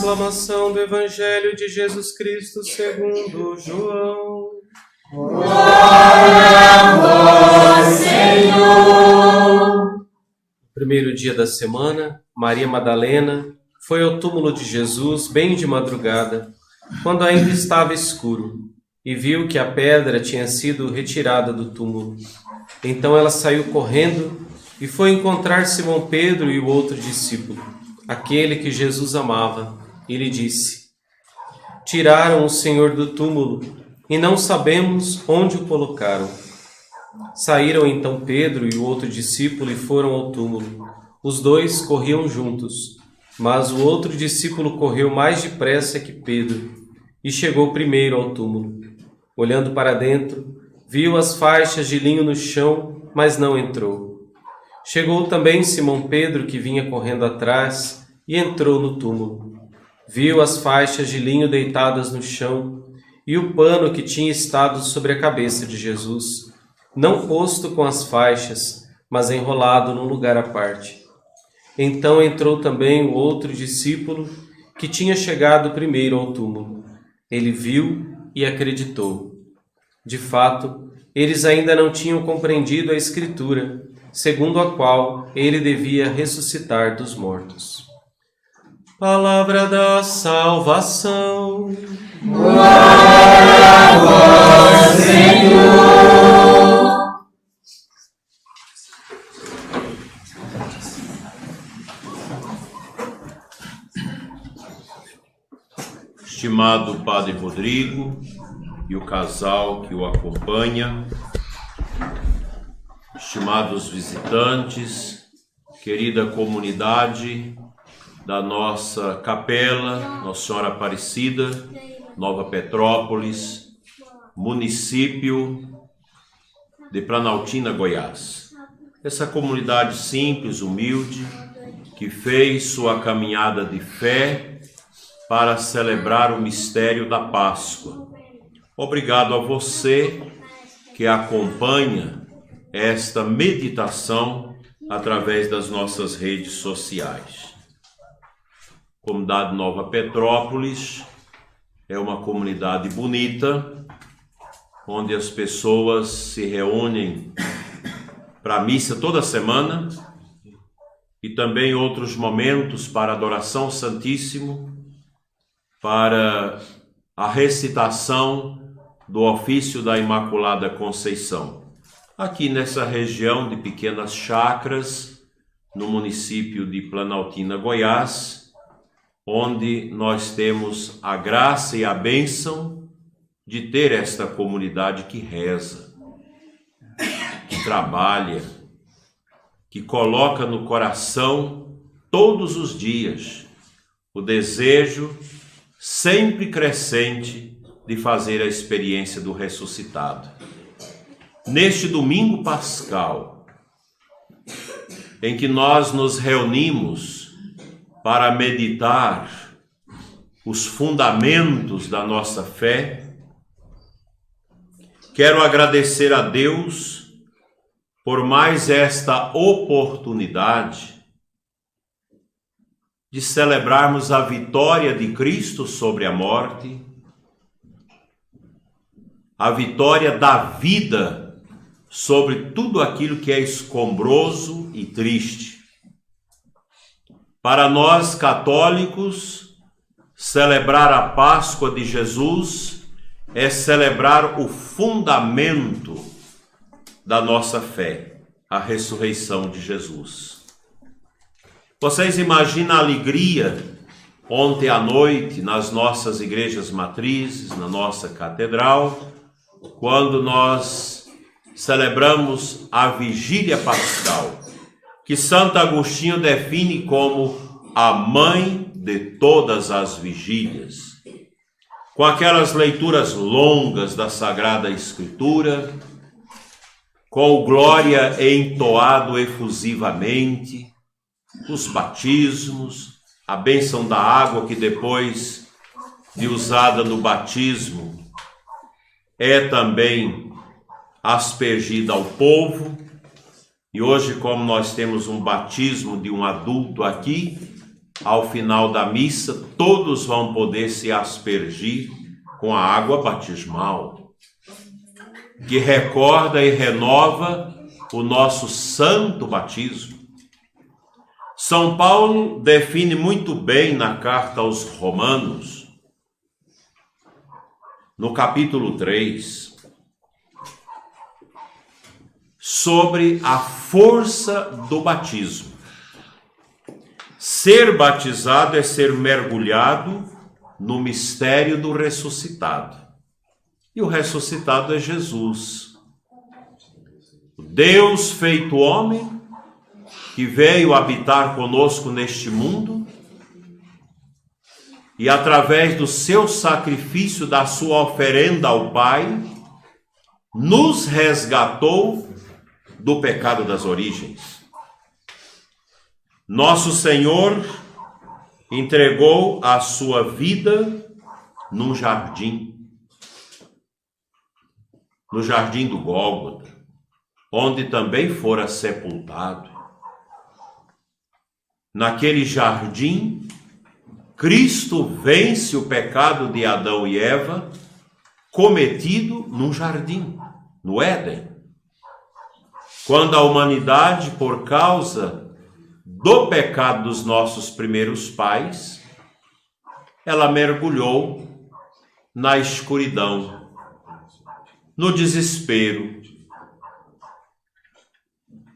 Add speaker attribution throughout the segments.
Speaker 1: Proclamação do Evangelho de Jesus Cristo segundo João.
Speaker 2: Glória a vós, Senhor!
Speaker 1: No primeiro dia da semana, Maria Madalena foi ao túmulo de Jesus bem de madrugada, quando ainda estava escuro, e viu que a pedra tinha sido retirada do túmulo. Então ela saiu correndo e foi encontrar Simão Pedro e o outro discípulo, aquele que Jesus amava, e lhe disse: Tiraram o Senhor do túmulo e não sabemos onde o colocaram. Saíram então Pedro e o outro discípulo e foram ao túmulo. Os dois corriam juntos, mas o outro discípulo correu mais depressa que Pedro e chegou primeiro ao túmulo. Olhando para dentro, viu as faixas de linho no chão, mas não entrou. Chegou também Simão Pedro, que vinha correndo atrás, e entrou no túmulo. Viu as faixas de linho deitadas no chão e o pano que tinha estado sobre a cabeça de Jesus, não posto com as faixas, mas enrolado num lugar à parte. Então entrou também o outro discípulo, que tinha chegado primeiro ao túmulo. Ele viu e acreditou. De fato, eles ainda não tinham compreendido a Escritura, segundo a qual ele devia ressuscitar dos mortos. Palavra da salvação.
Speaker 2: Glória a vós, Senhor!
Speaker 3: Estimado Padre Rodrigo e o casal que o acompanha, estimados visitantes, querida comunidade da nossa capela, Nossa Senhora Aparecida, Nova Petrópolis, município de Planaltina, Goiás. Essa comunidade simples, humilde, que fez sua caminhada de fé para celebrar o mistério da Páscoa. Obrigado a você que acompanha esta meditação através das nossas redes sociais. Comunidade Nova Petrópolis é uma comunidade bonita, onde as pessoas se reúnem para a missa toda semana e também outros momentos para adoração Santíssimo, para a recitação do ofício da Imaculada Conceição. Aqui nessa região de pequenas chácaras, no município de Planaltina, Goiás, onde nós temos a graça e a bênção de ter esta comunidade que reza, que trabalha, que coloca no coração todos os dias o desejo sempre crescente de fazer a experiência do ressuscitado. Neste domingo pascal, em que nós nos reunimos para meditar os fundamentos da nossa fé, quero agradecer a Deus por mais esta oportunidade de celebrarmos a vitória de Cristo sobre a morte, a vitória da vida sobre tudo aquilo que é escombroso e triste. Para nós católicos, celebrar a Páscoa de Jesus é celebrar o fundamento da nossa fé, a ressurreição de Jesus. Vocês imaginam a alegria ontem à noite nas nossas igrejas matrizes, na nossa catedral, quando nós celebramos a Vigília Pascal, que Santo Agostinho define como a mãe de todas as vigílias, com aquelas leituras longas da Sagrada Escritura, com o glória entoado efusivamente, os batismos, a bênção da água que depois de usada no batismo é também aspergida ao povo. E hoje, como nós temos um batismo de um adulto aqui, ao final da missa, todos vão poder se aspergir com a água batismal, que recorda e renova o nosso santo batismo. São Paulo define muito bem na carta aos Romanos, no capítulo 3, sobre a força do batismo. Ser batizado é ser mergulhado no mistério do ressuscitado. E o ressuscitado é Jesus, o Deus feito homem, que veio habitar conosco neste mundo e através do seu sacrifício, da sua oferenda ao Pai, nos resgatou do pecado das origens. Nosso Senhor entregou a sua vida num jardim, no jardim do Gólgota, onde também fora sepultado. Naquele jardim, Cristo vence o pecado de Adão e Eva, cometido num jardim, no Éden. Quando a humanidade, por causa do pecado dos nossos primeiros pais, ela mergulhou na escuridão, no desespero,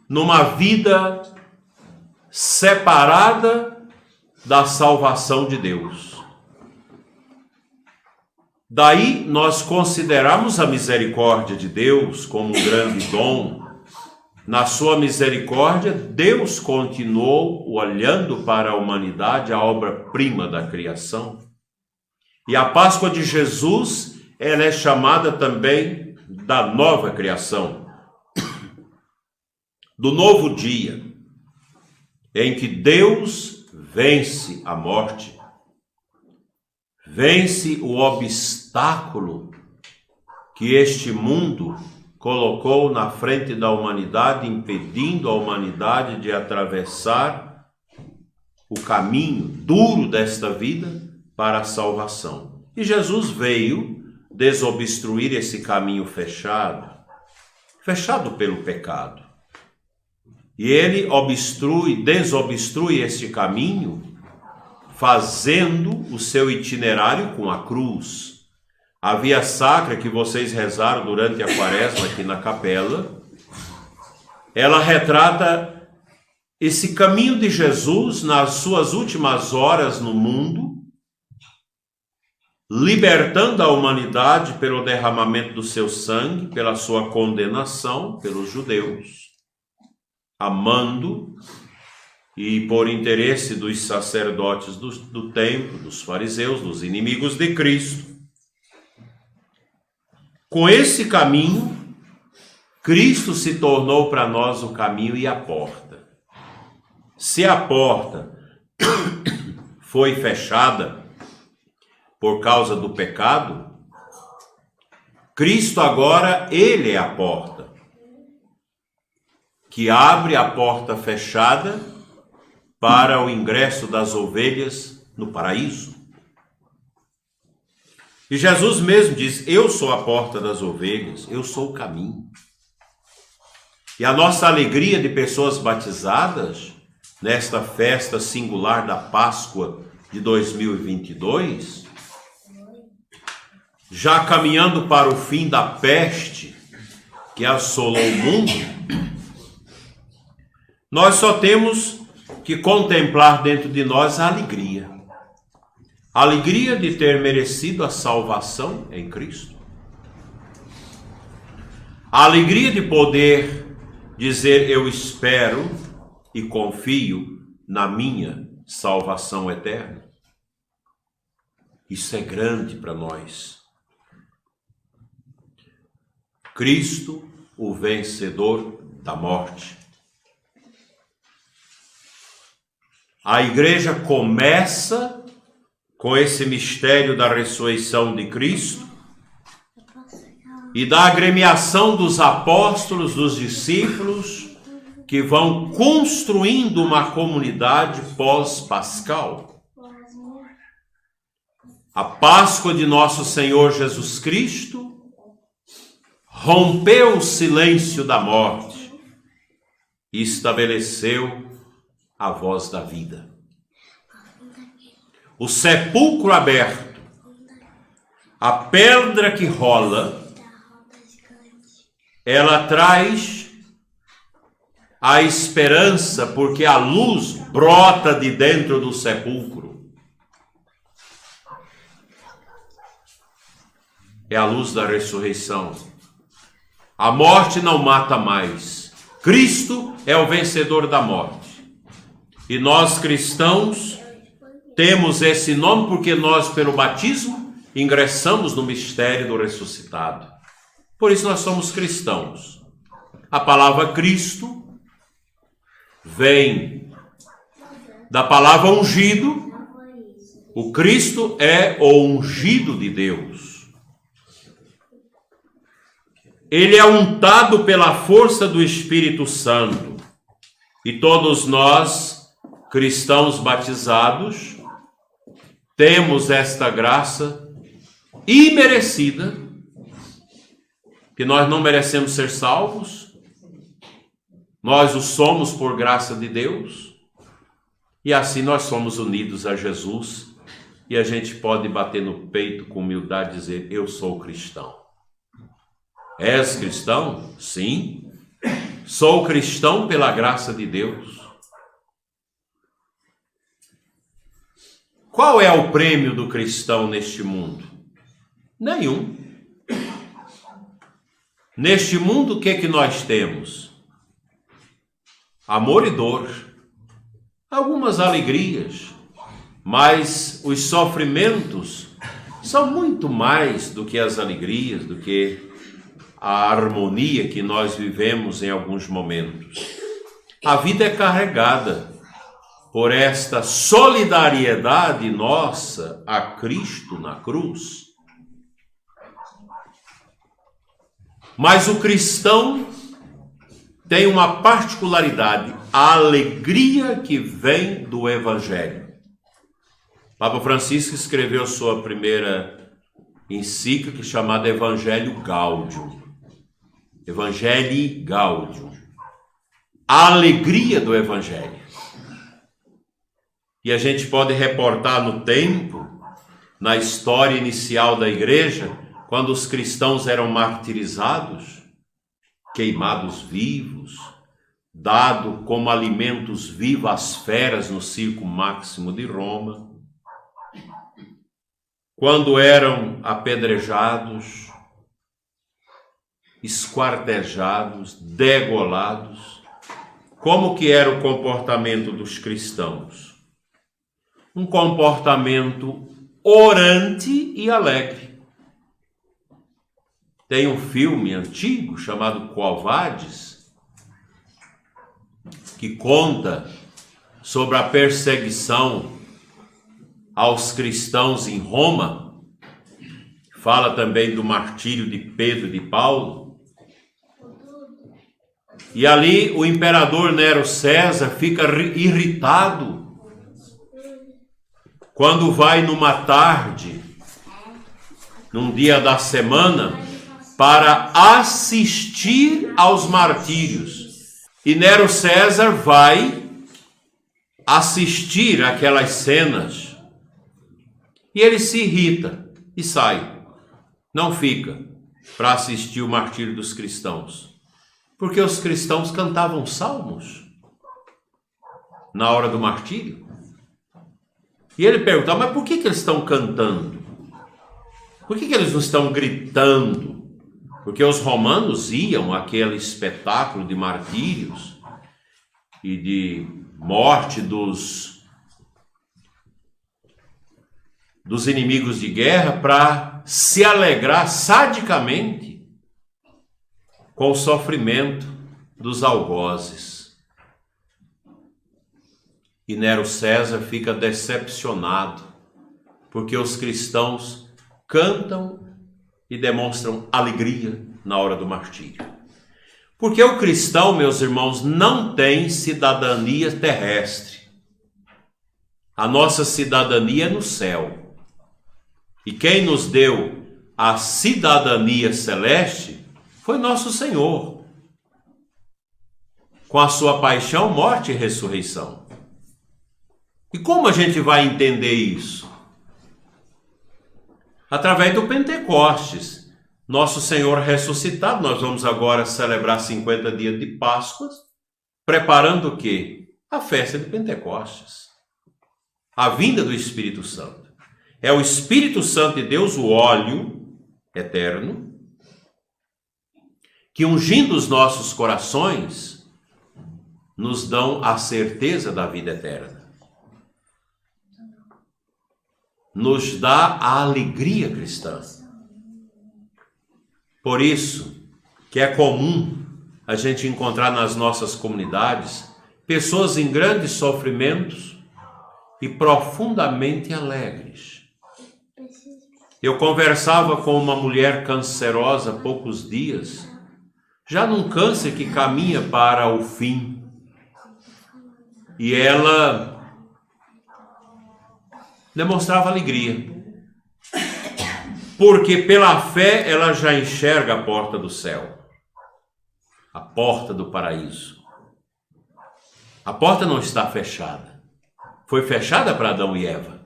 Speaker 3: numa vida separada da salvação de Deus. Daí nós consideramos a misericórdia de Deus como um grande dom. Na sua misericórdia, Deus continuou olhando para a humanidade, a obra-prima da criação. E a Páscoa de Jesus, ela é chamada também da nova criação, do novo dia, em que Deus vence a morte, vence o obstáculo que este mundo colocou na frente da humanidade, impedindo a humanidade de atravessar o caminho duro desta vida para a salvação. E Jesus veio desobstruir esse caminho fechado pelo pecado. E ele desobstrui este caminho, fazendo o seu itinerário com a cruz. A via sacra que vocês rezaram durante a quaresma aqui na capela, ela retrata esse caminho de Jesus nas suas últimas horas no mundo, libertando a humanidade pelo derramamento do seu sangue, pela sua condenação pelos judeus, amando e por interesse dos sacerdotes do templo, dos fariseus, dos inimigos de Cristo. Com esse caminho, Cristo se tornou para nós o caminho e a porta. Se a porta foi fechada por causa do pecado, Cristo agora, ele é a porta, que abre a porta fechada para o ingresso das ovelhas no paraíso. E Jesus mesmo diz: eu sou a porta das ovelhas, eu sou o caminho. E a nossa alegria de pessoas batizadas, nesta festa singular da Páscoa de 2022, já caminhando para o fim da peste que assolou o mundo, nós só temos que contemplar dentro de nós a alegria. A alegria de ter merecido a salvação em Cristo. A alegria de poder dizer: eu espero e confio na minha salvação eterna. Isso é grande para nós. Cristo, o vencedor da morte. A igreja começa com esse mistério da ressurreição de Cristo e da agremiação dos apóstolos, dos discípulos, que vão construindo uma comunidade pós-pascal. A Páscoa de nosso Senhor Jesus Cristo rompeu o silêncio da morte e estabeleceu a voz da vida. O sepulcro aberto, a pedra que rola, ela traz a esperança, porque a luz brota de dentro do sepulcro. É a luz da ressurreição. A morte não mata mais. Cristo é o vencedor da morte. E nós cristãos temos esse nome porque nós, pelo batismo, ingressamos no mistério do ressuscitado. Por isso nós somos cristãos. A palavra Cristo vem da palavra ungido. O Cristo é o ungido de Deus. Ele é untado pela força do Espírito Santo. E todos nós, cristãos batizados, temos esta graça imerecida, que nós não merecemos ser salvos, nós o somos por graça de Deus, e assim nós somos unidos a Jesus, e a gente pode bater no peito com humildade e dizer: eu sou cristão. És cristão? Sim. Sou cristão pela graça de Deus. Qual é o prêmio do cristão neste mundo? Nenhum. Neste mundo, o que é que nós temos? Amor e dor. Algumas alegrias. Mas os sofrimentos são muito mais do que as alegrias, do que a harmonia que nós vivemos em alguns momentos. A vida é carregada por esta solidariedade nossa a Cristo na cruz. Mas o cristão tem uma particularidade, a alegria que vem do Evangelho. Papa Francisco escreveu sua primeira encíclica chamada Evangelho Gaudium. Evangelii Gaudium. A alegria do Evangelho. E a gente pode reportar no tempo, na história inicial da igreja, quando os cristãos eram martirizados, queimados vivos, dado como alimentos vivos às feras no circo máximo de Roma, quando eram apedrejados, esquartejados, degolados. Como que era o comportamento dos cristãos? Um comportamento orante e alegre. Tem um filme antigo chamado Quo Vadis, que conta sobre a perseguição aos cristãos em Roma. Fala também do martírio de Pedro e de Paulo. E ali o imperador Nero César fica irritado quando vai numa tarde, num dia da semana, para assistir aos martírios. E Nero César vai assistir aquelas cenas. E ele se irrita e sai. Não fica para assistir o martírio dos cristãos. Porque os cristãos cantavam salmos na hora do martírio. E ele perguntava: mas por que eles estão cantando? Por que eles não estão gritando? Porque os romanos iam àquele espetáculo de martírios e de morte dos inimigos de guerra para se alegrar sadicamente com o sofrimento dos algozes. E Nero César fica decepcionado, porque os cristãos cantam e demonstram alegria na hora do martírio. Porque o cristão, meus irmãos, não tem cidadania terrestre. A nossa cidadania é no céu. E quem nos deu a cidadania celeste foi nosso Senhor, com a sua paixão, morte e ressurreição. E como a gente vai entender isso? Através do Pentecostes. Nosso Senhor ressuscitado, nós vamos agora celebrar 50 dias de Páscoa, preparando o quê? A festa de Pentecostes. A vinda do Espírito Santo. É o Espírito Santo de Deus, o óleo eterno, que ungindo os nossos corações, nos dão a certeza da vida eterna. Nos dá a alegria cristã. Por isso que é comum a gente encontrar nas nossas comunidades pessoas em grandes sofrimentos e profundamente alegres. Eu conversava com uma mulher cancerosa há poucos dias, já num câncer que caminha para o fim. E ela demonstrava alegria. Porque pela fé ela já enxerga a porta do céu, a porta do paraíso. A porta não está fechada. Foi fechada para Adão e Eva.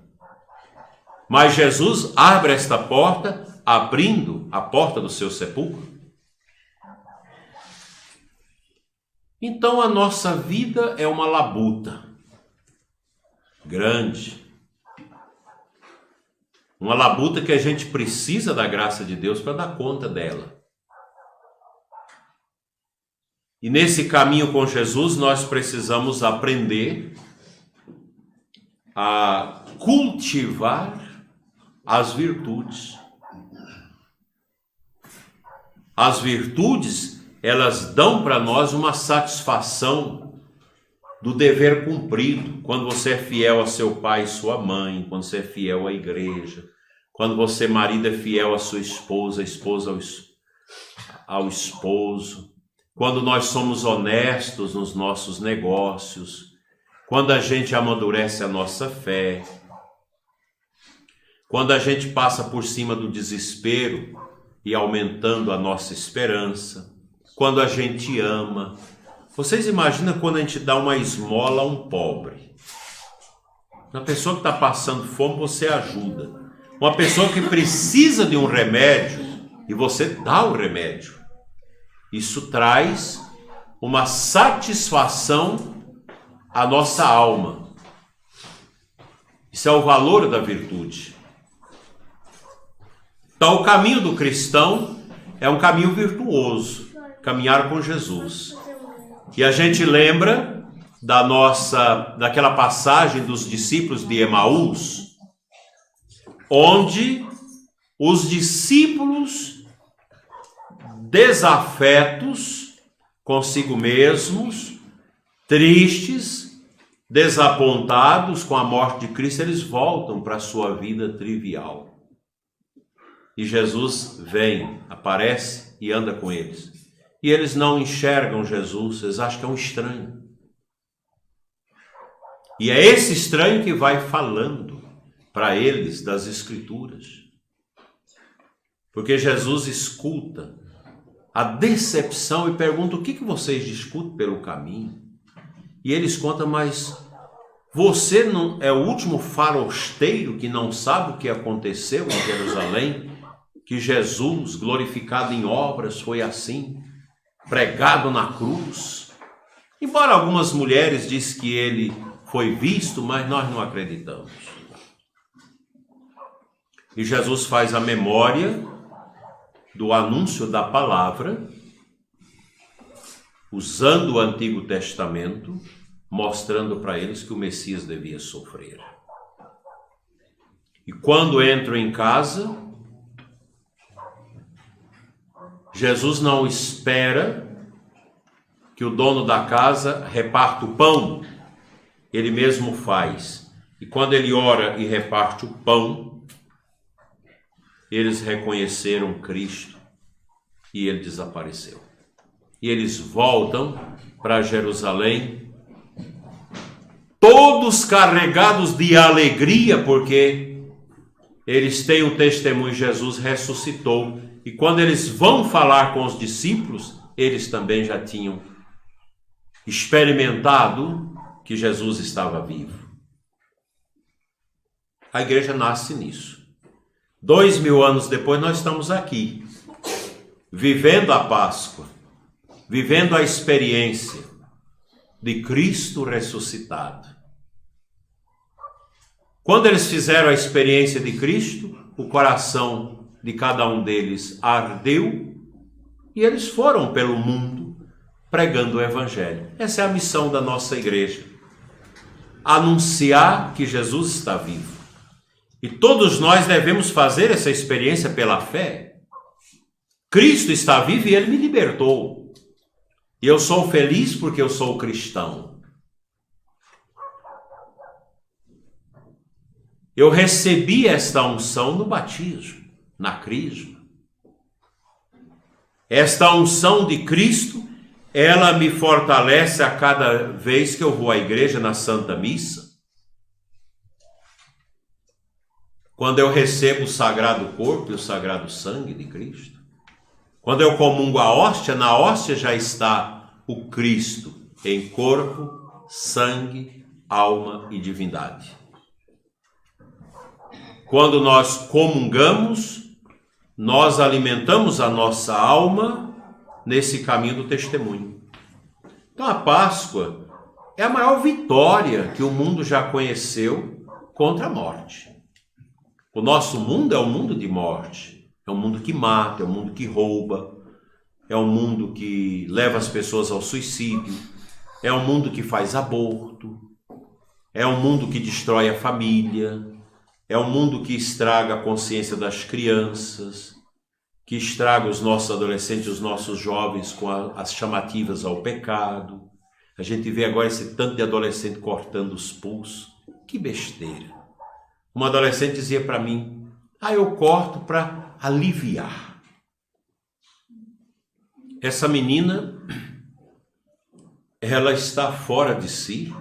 Speaker 3: Mas Jesus abre esta porta, abrindo a porta do seu sepulcro. Então a nossa vida é uma labuta grande. Uma labuta que a gente precisa da graça de Deus para dar conta dela. E nesse caminho com Jesus nós precisamos aprender a cultivar as virtudes. As virtudes, elas dão para nós uma satisfação do dever cumprido. Quando você é fiel a seu pai e sua mãe, quando você é fiel à igreja, quando você, marido, é fiel à sua esposa, a esposa ao esposo, quando nós somos honestos nos nossos negócios, quando a gente amadurece a nossa fé, quando a gente passa por cima do desespero e aumentando a nossa esperança, quando a gente ama. Vocês imaginam quando a gente dá uma esmola a um pobre? Uma pessoa que está passando fome, você ajuda. Uma pessoa que precisa de um remédio e você dá o remédio. Isso traz uma satisfação à nossa alma. Isso é o valor da virtude. Então, o caminho do cristão é um caminho virtuoso, caminhar com Jesus. E a gente lembra daquela passagem dos discípulos de Emaús, onde os discípulos, desafetos consigo mesmos, tristes, desapontados com a morte de Cristo, eles voltam para a sua vida trivial. E Jesus vem, aparece e anda com eles. E eles não enxergam Jesus, eles acham que é um estranho. E é esse estranho que vai falando para eles das Escrituras. Porque Jesus escuta a decepção e pergunta: o que vocês discutem pelo caminho? E eles contam: mas você não é o último falosteiro que não sabe o que aconteceu em Jerusalém? Que Jesus, glorificado em obras, foi assim, pregado na cruz. Embora algumas mulheres dizem que ele foi visto, mas nós não acreditamos. E Jesus faz a memória do anúncio da palavra, usando o Antigo Testamento, mostrando para eles que o Messias devia sofrer. E quando entram em casa, Jesus não espera que o dono da casa reparta o pão, ele mesmo faz. E quando ele ora e reparte o pão, eles reconheceram Cristo e ele desapareceu. e eles voltam para Jerusalém, todos carregados de alegria, porque eles têm o testemunho: Jesus ressuscitou. E quando eles vão falar com os discípulos, eles também já tinham experimentado que Jesus estava vivo. A igreja nasce nisso. 2000 anos depois, nós estamos aqui, vivendo a Páscoa, vivendo a experiência de Cristo ressuscitado. Quando eles fizeram a experiência de Cristo, o coração de cada um deles ardeu e eles foram pelo mundo pregando o Evangelho. Essa é a missão da nossa igreja: anunciar que Jesus está vivo. E todos nós devemos fazer essa experiência pela fé. Cristo está vivo e Ele me libertou. E eu sou feliz porque eu sou cristão. Eu recebi esta unção no batismo, na crisma. Esta unção de Cristo, ela me fortalece a cada vez que eu vou à igreja na Santa Missa. Quando eu recebo o sagrado corpo e o sagrado sangue de Cristo. Quando eu comungo a hóstia, na hóstia já está o Cristo em corpo, sangue, alma e divindade. Quando nós comungamos, nós alimentamos a nossa alma nesse caminho do testemunho. Então a Páscoa é a maior vitória que o mundo já conheceu contra a morte. O nosso mundo é um mundo de morte, é um mundo que mata, é um mundo que rouba, é um mundo que leva as pessoas ao suicídio, é um mundo que faz aborto, é um mundo que destrói a família, é um mundo que estraga a consciência das crianças, que estraga os nossos adolescentes, os nossos jovens com as chamativas ao pecado. A gente vê agora esse tanto de adolescente cortando os pulsos. Que besteira. Uma adolescente dizia para mim: eu corto para aliviar. Essa menina, ela está fora de si,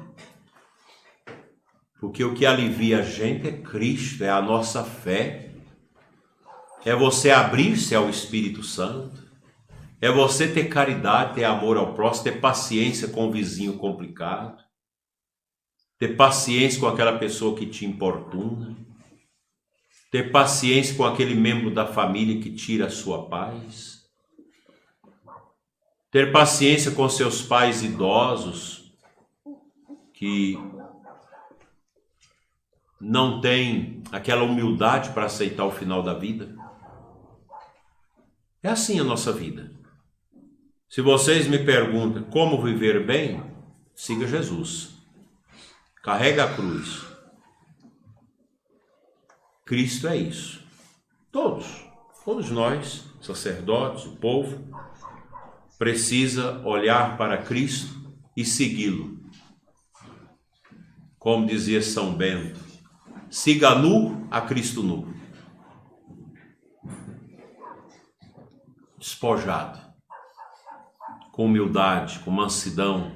Speaker 3: porque o que alivia a gente é Cristo, é a nossa fé, é você abrir-se ao Espírito Santo, é você ter caridade, ter amor ao próximo, ter paciência com o vizinho complicado, ter paciência com aquela pessoa que te importuna, ter paciência com aquele membro da família que tira a sua paz, ter paciência com seus pais idosos que não têm aquela humildade para aceitar o final da vida. É assim a nossa vida. Se vocês me perguntam como viver bem, siga Jesus. Carrega a cruz. Cristo é isso. Todos nós, sacerdotes, o povo, precisa olhar para Cristo e segui-lo. Como dizia São Bento: siga nu a Cristo nu. Despojado, com humildade, com mansidão,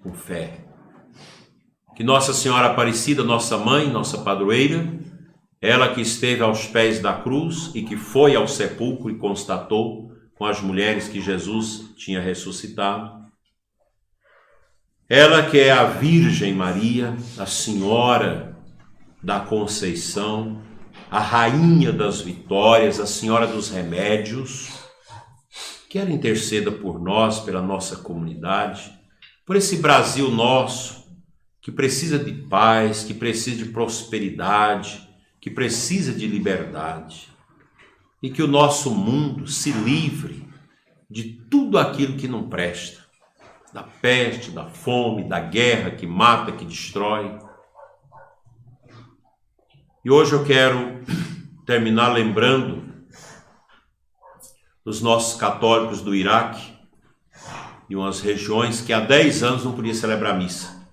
Speaker 3: com fé. Que Nossa Senhora Aparecida, nossa mãe, nossa padroeira, ela que esteve aos pés da cruz e que foi ao sepulcro e constatou com as mulheres que Jesus tinha ressuscitado, ela que é a Virgem Maria, a Senhora da Conceição, a Rainha das Vitórias, a Senhora dos Remédios, que ela interceda por nós, pela nossa comunidade, por esse Brasil nosso, que precisa de paz, que precisa de prosperidade, que precisa de liberdade. E que o nosso mundo se livre de tudo aquilo que não presta, da peste, da fome, da guerra que mata, que destrói. E hoje eu quero terminar lembrando os nossos católicos do Iraque e umas regiões que há 10 anos não podiam celebrar missa,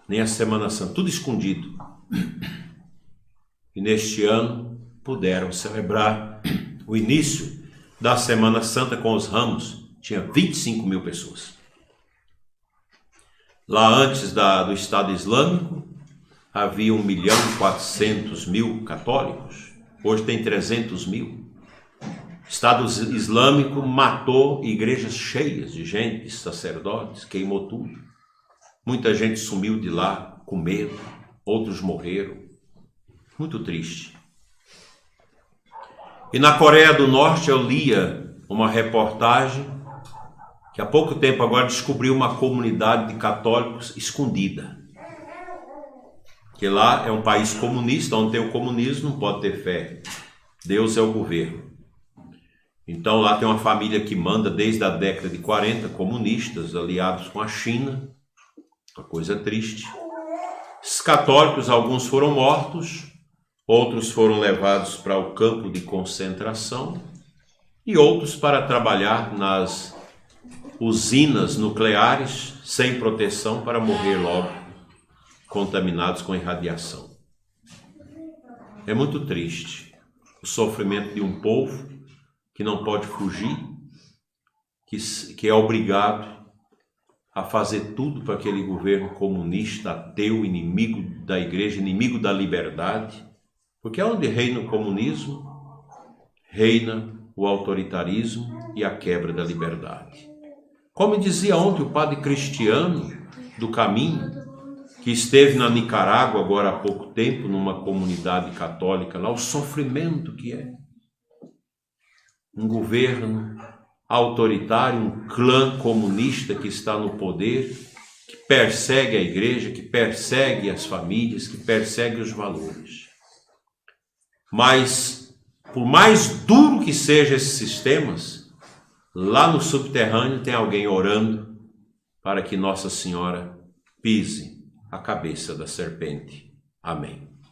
Speaker 3: nem a Semana Santa, tudo escondido. E neste ano puderam celebrar o início da Semana Santa com os ramos, tinha 25 mil pessoas. Lá antes do Estado Islâmico, havia 1.400.000 católicos. Hoje tem 300 mil. O Estado Islâmico matou igrejas cheias de gente, sacerdotes, queimou tudo. Muita gente sumiu de lá com medo, outros morreram. Muito triste. E na Coreia do Norte eu lia uma reportagem que há pouco tempo agora descobriu uma comunidade de católicos escondida. Que lá é um país comunista, onde tem o comunismo não pode ter fé. Deus é o governo. Então lá tem uma família que manda desde a década de 40, comunistas, aliados com a China. Uma coisa triste. Esses católicos, alguns foram mortos, outros foram levados para o campo de concentração e outros para trabalhar nas usinas nucleares sem proteção para morrer logo, contaminados com irradiação. É muito triste o sofrimento de um povo que não pode fugir, que é obrigado a fazer tudo para aquele governo comunista, ateu, inimigo da igreja, inimigo da liberdade, porque onde reina o comunismo, reina o autoritarismo e a quebra da liberdade. Como dizia ontem o padre Cristiano do Caminho, que esteve na Nicarágua agora há pouco tempo, numa comunidade católica lá, o sofrimento que é. Um governo autoritário, um clã comunista que está no poder, que persegue a igreja, que persegue as famílias, que persegue os valores. Mas, por mais duro que sejam esses sistemas, lá no subterrâneo tem alguém orando para que Nossa Senhora pise a cabeça da serpente. Amém.